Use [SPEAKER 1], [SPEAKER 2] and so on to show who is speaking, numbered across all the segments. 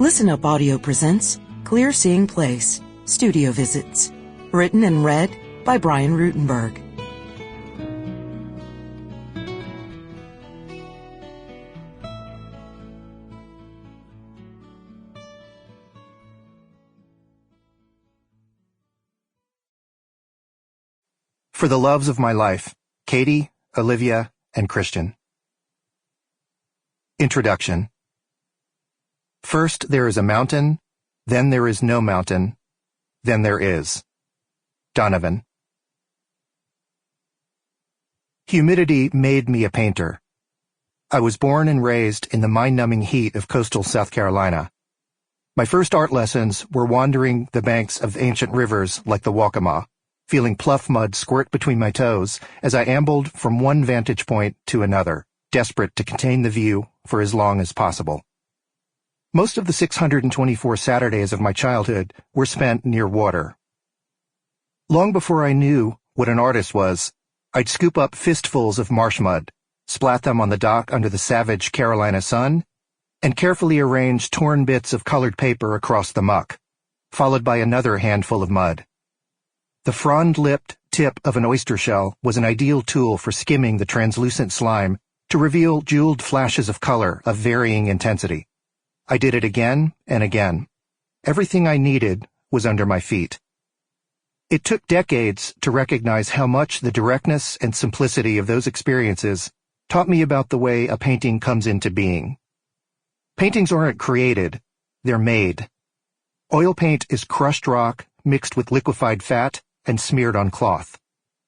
[SPEAKER 1] Listen Up Audio presents Clear Seeing Place, Studio Visits. Written and read by Brian Rutenberg.
[SPEAKER 2] For the loves of my life, Katie, Olivia, and Christian. Introduction. First there is a mountain, then there is no mountain, then there is. Donovan. Humidity made me a painter. I was born and raised in the mind-numbing heat of coastal South Carolina. My first art lessons were wandering the banks of ancient rivers like the Waccamaw, feeling pluff mud squirt between my toes as I ambled from one vantage point to another, desperate to contain the view for as long as possible. Most of the 624 Saturdays of my childhood were spent near water. Long before I knew what an artist was, I'd scoop up fistfuls of marsh mud, splat them on the dock under the savage Carolina sun, and carefully arrange torn bits of colored paper across the muck, followed by another handful of mud. The frond-lipped tip of an oyster shell was an ideal tool for skimming the translucent slime to reveal jeweled flashes of color of varying intensity. I did it again and again. Everything I needed was under my feet. It took decades to recognize how much the directness and simplicity of those experiences taught me about the way a painting comes into being. Paintings aren't created, they're made. Oil paint is crushed rock mixed with liquefied fat and smeared on cloth.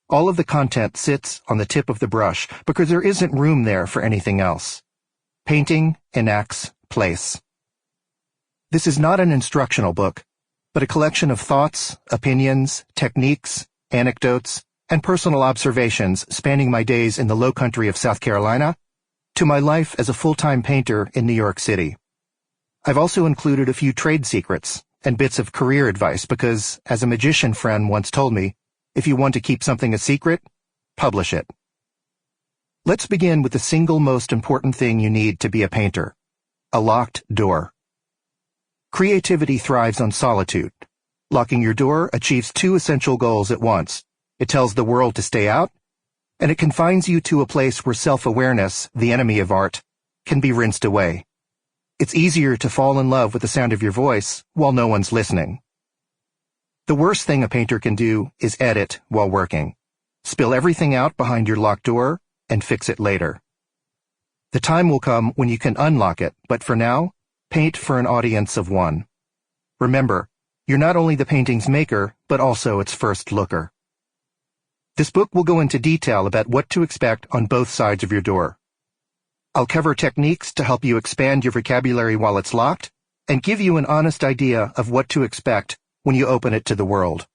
[SPEAKER 2] All of the content sits on the tip of the brush because there isn't room there for anything else. Painting enacts place. This is not an instructional book, but a collection of thoughts, opinions, techniques, anecdotes, and personal observations spanning my days in the Lowcountry of South Carolina to my life as a full-time painter in New York City. I've also included a few trade secrets and bits of career advice because, as a magician friend once told me, if you want to keep something a secret, publish it. Let's begin with the single most important thing you need to be a painter: a locked door. Creativity thrives on solitude. Locking your door achieves two essential goals at once. It tells the world to stay out, and it confines you to a place where self-awareness, the enemy of art, can be rinsed away. It's easier to fall in love with the sound of your voice while no one's listening. The worst thing a painter can do is edit while working. Spill everything out behind your locked door and fix it later. The time will come when you can unlock it, but for now, paint for an audience of one. Remember, you're not only the painting's maker, but also its first looker. This book will go into detail about what to expect on both sides of your door. I'll cover techniques to help you expand your vocabulary while it's locked and give you an honest idea of what to expect when you open it to the world.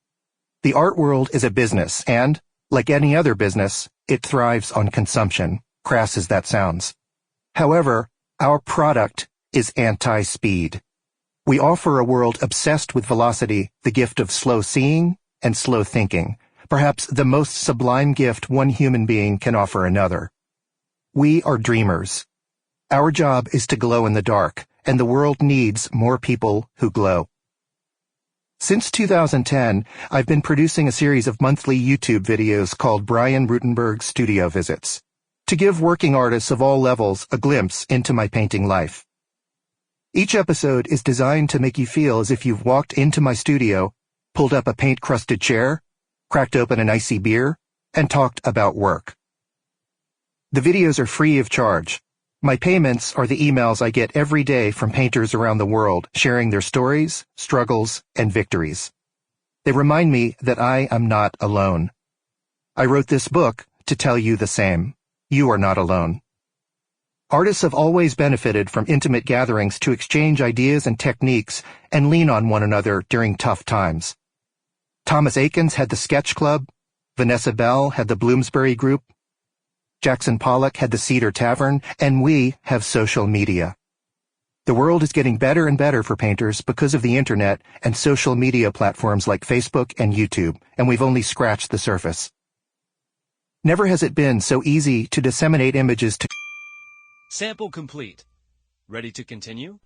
[SPEAKER 2] The art world is a business and, like any other business, it thrives on consumption, crass as that sounds. However, our product is anti-speed. We offer a world obsessed with velocity the gift of slow seeing and slow thinking, perhaps the most sublime gift one human being can offer another. We are dreamers. Our job is to glow in the dark, and the world needs more people who glow. Since 2010, I've been producing a series of monthly YouTube videos called Brian Rutenberg Studio Visits, to give working artists of all levels a glimpse into my painting life. Each episode is designed to make you feel as if you've walked into my studio, pulled up a paint-crusted chair, cracked open an icy beer, and talked about work. The videos are free of charge. My payments are the emails I get every day from painters around the world sharing their stories, struggles, and victories. They remind me that I am not alone. I wrote this book to tell you the same. You are not alone. Artists have always benefited from intimate gatherings to exchange ideas and techniques and lean on one another during tough times. Thomas Eakins had the Sketch Club, Vanessa Bell had the Bloomsbury Group, Jackson Pollock had the Cedar Tavern, and we have social media. The world is getting better and better for painters because of the internet and social media platforms like Facebook and YouTube, and we've only scratched the surface. Never has it been so easy to disseminate images to...
[SPEAKER 3] Sample complete. Ready to continue?